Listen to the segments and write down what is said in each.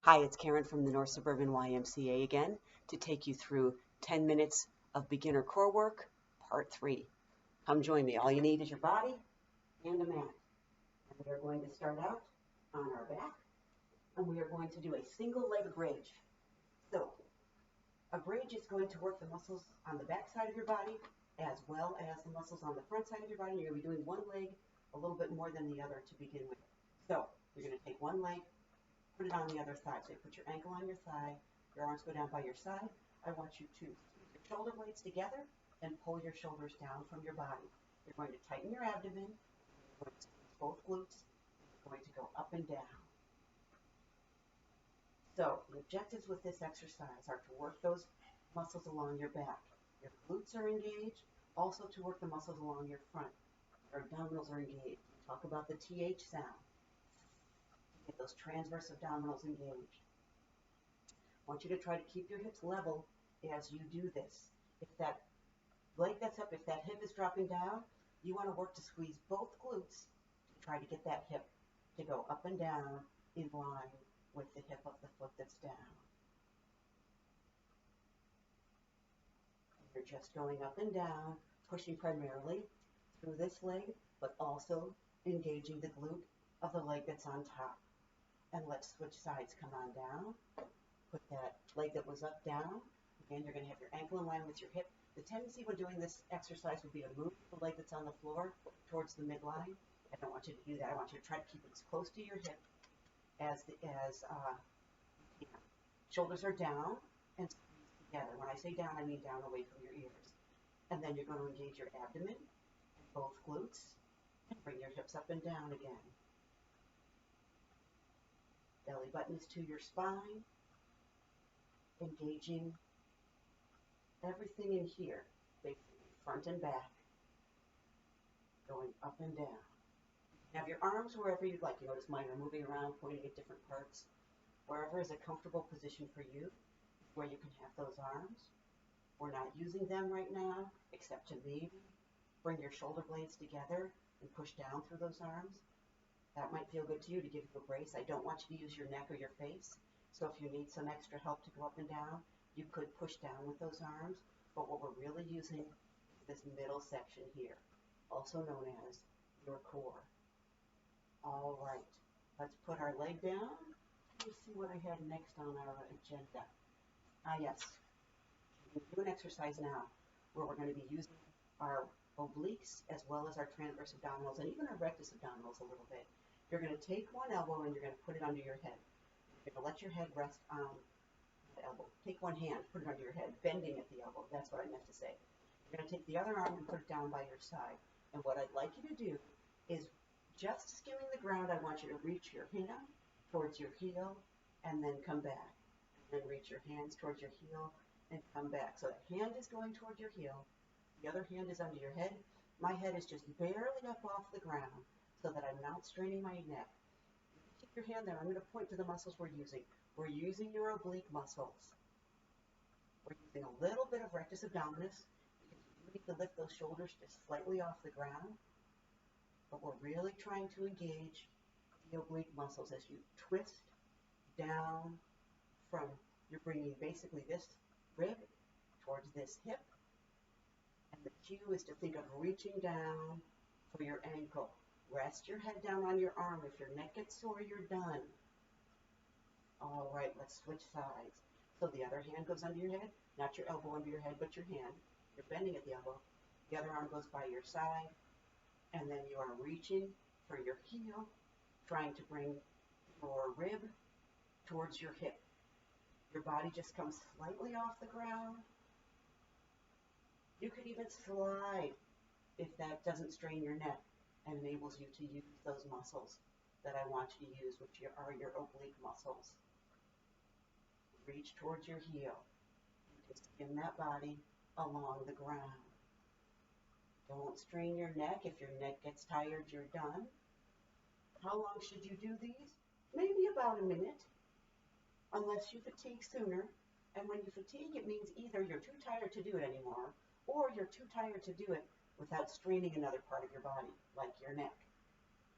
Hi, it's Karen from the North Suburban YMCA again to take you through 10 minutes of beginner core work, part 3. Come join me. All you need is your body and a mat. And we are going to start out on our back, and we are going to do a single leg bridge. So, a bridge is going to work the muscles on the back side of your body as well as the muscles on the front side of your body. You're going to be doing one leg a little bit more than the other to begin with. So, you're going to take one leg, put it on the other side. So you put your ankle on your thigh, your arms go down by your side. I want you to squeeze your shoulder blades together and pull your shoulders down from your body. You're going to tighten your abdomen, you're going to squeeze both glutes, you're going to go up and down. So the objectives with this exercise are to work those muscles along your back. Your glutes are engaged, also to work the muscles along your front. Your abdominals are engaged. Talk about the TH sound. Get those transverse abdominals engaged. I want you to try to keep your hips level as you do this. If that leg that's up, if that hip is dropping down, you want to work to squeeze both glutes to try to get that hip to go up and down in line with the hip of the foot that's down. You're just going up and down, pushing primarily through this leg, but also engaging the glute of the leg that's on top. And let's switch sides. Come on down. Put that leg that was up down. Again, you're going to have your ankle in line with your hip. The tendency when doing this exercise would be to move the leg that's on the floor towards the midline. I don't want you to do that. I want you to try to keep it as close to your hip as you can. Shoulders are down and squeeze together. When I say down, I mean down away from your ears. And then you're going to engage your abdomen and both glutes and bring your hips up and down again. Belly button is to your spine, engaging everything in here, basically front and back, going up and down. Have your arms wherever you'd like. You notice mine are moving around, pointing at different parts. Wherever is a comfortable position for you, where you can have those arms. We're not using them right now, except to maybe bring your shoulder blades together and push down through those arms. That might feel good to you to give you a brace. I don't want you to use your neck or your face. So if you need some extra help to go up and down, you could push down with those arms. But what we're really using is this middle section here, also known as your core. All right, let's put our leg down. Let's see what I have next on our agenda. Yes, we're going to do an exercise now where we're going to be using our obliques as well as our transverse abdominals and even our rectus abdominals a little bit. You're going to take one elbow and you're going to put it under your head. You're going to let your head rest on the elbow. Take one hand, put it under your head, bending at the elbow. That's what I meant to say. You're going to take the other arm and put it down by your side. And what I'd like you to do is just skimming the ground, I want you to reach your hand towards your heel and then come back. And then reach your hands towards your heel and come back. So that hand is going toward your heel. The other hand is under your head. My head is just barely up off the ground so that I'm not straining my neck. Keep your hand there. I'm going to point to the muscles we're using. We're using your oblique muscles. We're using a little bit of rectus abdominis because you need to lift those shoulders just slightly off the ground. But we're really trying to engage the oblique muscles as you twist down from, you're bringing basically this rib towards this hip. And the cue is to think of reaching down for your ankle. Rest your head down on your arm. If your neck gets sore, you're done. All right, let's switch sides. So the other hand goes under your head, not your elbow under your head, but your hand. You're bending at the elbow. The other arm goes by your side, and then you are reaching for your heel, trying to bring your rib towards your hip. Your body just comes slightly off the ground. You could even slide if that doesn't strain your neck and enables you to use those muscles that I want you to use, which are your oblique muscles. Reach towards your heel. Just skim that body along the ground. Don't strain your neck. If your neck gets tired, you're done. How long should you do these? Maybe about a minute, unless you fatigue sooner. And when you fatigue, it means either you're too tired to do it anymore, or you're too tired to do it without straining another part of your body, like your neck.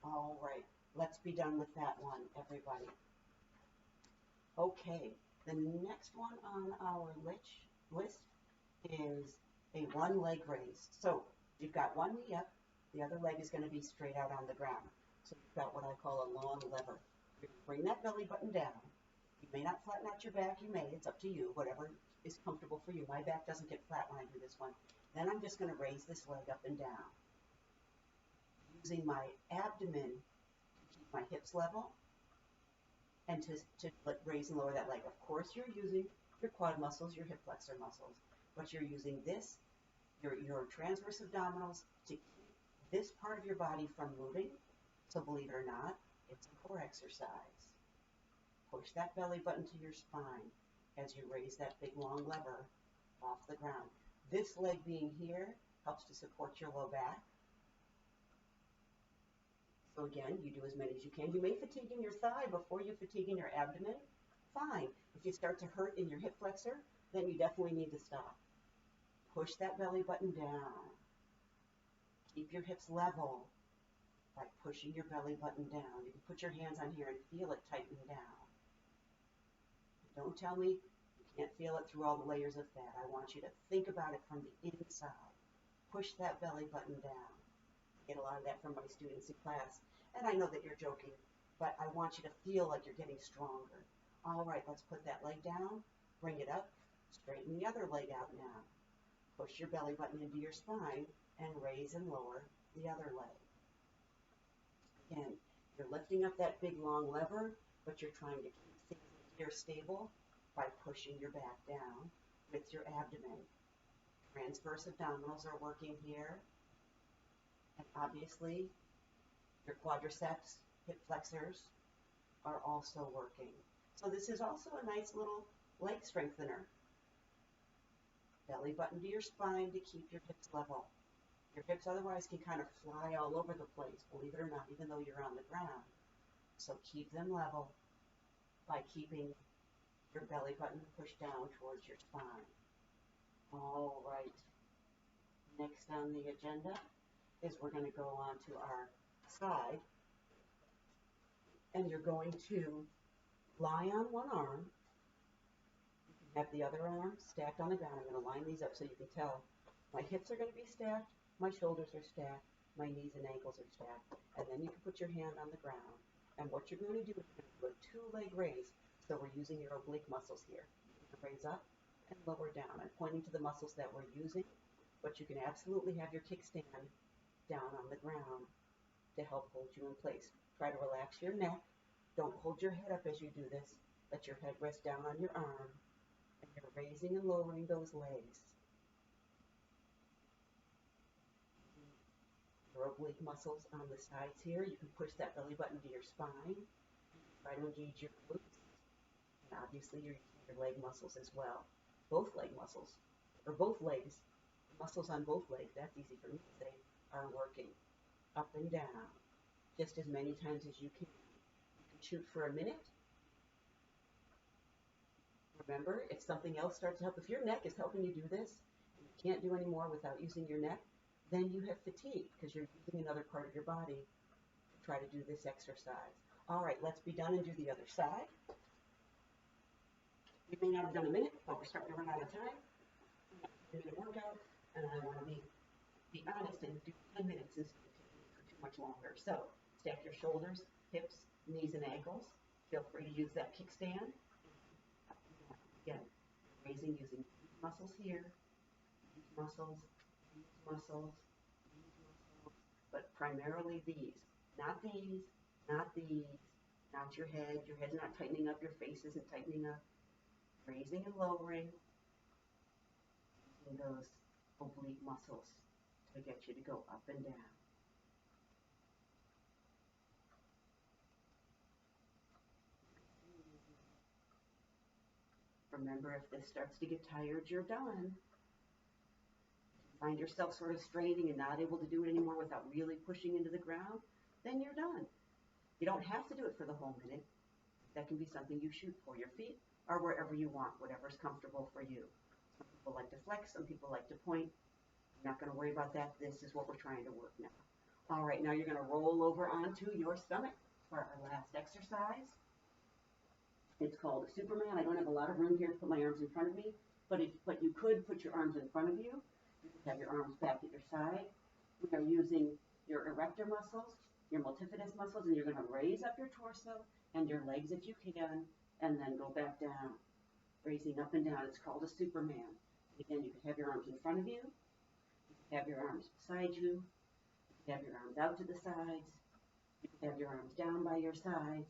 All right, let's be done with that one, everybody. Okay, the next one on our list is a one leg raise. So you've got one knee up, the other leg is going to be straight out on the ground. So you've got what I call a long lever. You're going to bring that belly button down. You may not flatten out your back, you may, it's up to you, whatever is comfortable for you. My back doesn't get flat when I do this one. Then I'm just going to raise this leg up and down, using my abdomen to keep my hips level and to raise and lower that leg. Of course, you're using your quad muscles, your hip flexor muscles, but you're using this, your transverse abdominals, to keep this part of your body from moving. So believe it or not, it's a core exercise. Push that belly button to your spine as you raise that big long lever off the ground. This leg being here helps to support your low back. So again, you do as many as you can. You may fatigue in your thigh before you fatigue in your abdomen. Fine. If you start to hurt in your hip flexor, then you definitely need to stop. Push that belly button down. Keep your hips level by pushing your belly button down. You can put your hands on here and feel it tighten down. Don't tell me you can't feel it through all the layers of fat. I want you to think about it from the inside. Push that belly button down. I get a lot of that from my students in class. And I know that you're joking, but I want you to feel like you're getting stronger. All right, let's put that leg down, bring it up, straighten the other leg out now. Push your belly button into your spine and raise and lower the other leg. Again, you're lifting up that big long lever, but you're trying to keep things here stable by pushing your back down with your abdomen. Transverse abdominals are working here. And obviously, your quadriceps, hip flexors are also working. So this is also a nice little leg strengthener. Belly button to your spine to keep your hips level. Your hips otherwise can kind of fly all over the place, believe it or not, even though you're on the ground. So keep them level by keeping your belly button pushed down towards your spine. All right. Next on the agenda is we're going to go on to our side, and you're going to lie on one arm. You can have the other arm stacked on the ground. I'm going to line these up so you can tell. My hips are going to be stacked, my shoulders are stacked, my knees and ankles are stacked, and then you can put your hand on the ground. And what you're going to do is you're going to do a two-leg raise. So we're using your oblique muscles here. You can raise up and lower down. I'm pointing to the muscles that we're using, but you can absolutely have your kickstand down on the ground to help hold you in place. Try to relax your neck. Don't hold your head up as you do this. Let your head rest down on your arm, and you're raising and lowering those legs. Your oblique muscles on the sides here. You can push that belly button to your spine. Try to engage your glutes. And obviously your leg muscles as well. Both leg muscles, or both legs, muscles on both legs, that's easy for me to say, are working up and down just as many times as you can. You can shoot for a minute. Remember, if something else starts to help, if your neck is helping you do this, and you can't do any more without using your neck, then you have fatigue because you're using another part of your body to try to do this exercise. All right, let's be done and do the other side. We may not have done a minute, but we're starting to run out of time. A minute workout, and I want to be honest and do 10 minutes instead of taking it for too much longer. So stack your shoulders, hips, knees, and ankles. Feel free to use that kickstand. Again, raising using these muscles here, these muscles, these muscles, these muscles, but primarily these. Not these, not these, not your head. Your head's not tightening up, your face isn't tightening up. Raising and lowering, using those oblique muscles to get you to go up and down. Remember, if this starts to get tired, you're done. If you find yourself sort of straining and not able to do it anymore without really pushing into the ground, then you're done. You don't have to do it for the whole minute. That can be something you shoot for your feet or wherever you want, whatever's comfortable for you. Some people like to flex, some people like to point. I'm not going to worry about that. This is what we're trying to work now. All right, now you're going to roll over onto your stomach for our last exercise. It's called a Superman. I don't have a lot of room here to put my arms in front of me, but you could put your arms in front of you. You could have your arms back at your side. We are using your erector muscles, your multifidus muscles, and you're going to raise up your torso and your legs if you can, and then go back down, raising up and down. It's called a Superman. Again, you could have your arms in front of you. You could have your arms beside you. You could have your arms out to the sides. You could have your arms down by your sides.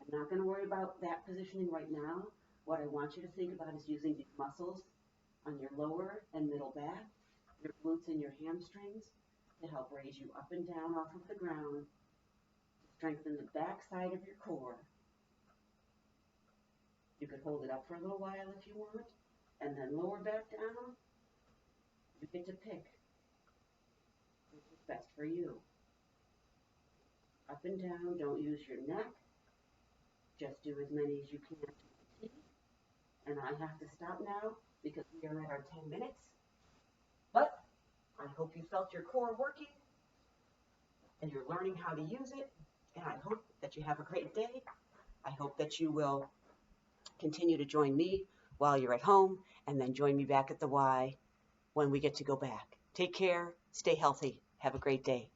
I'm not going to worry about that positioning right now. What I want you to think about is using these muscles on your lower and middle back, your glutes and your hamstrings to help raise you up and down off of the ground, to strengthen the back side of your core. You could hold it up for a little while if you want, and then lower back down. You get to pick which is best for you. Up and down, don't use your neck. Just do as many as you can to fatigue. And I have to stop now because we are at our 10 minutes. But I hope you felt your core working and you're learning how to use it. And I hope that you have a great day. I hope that you will continue to join me while you're at home and then join me back at the Y when we get to go back. Take care. Stay healthy. Have a great day.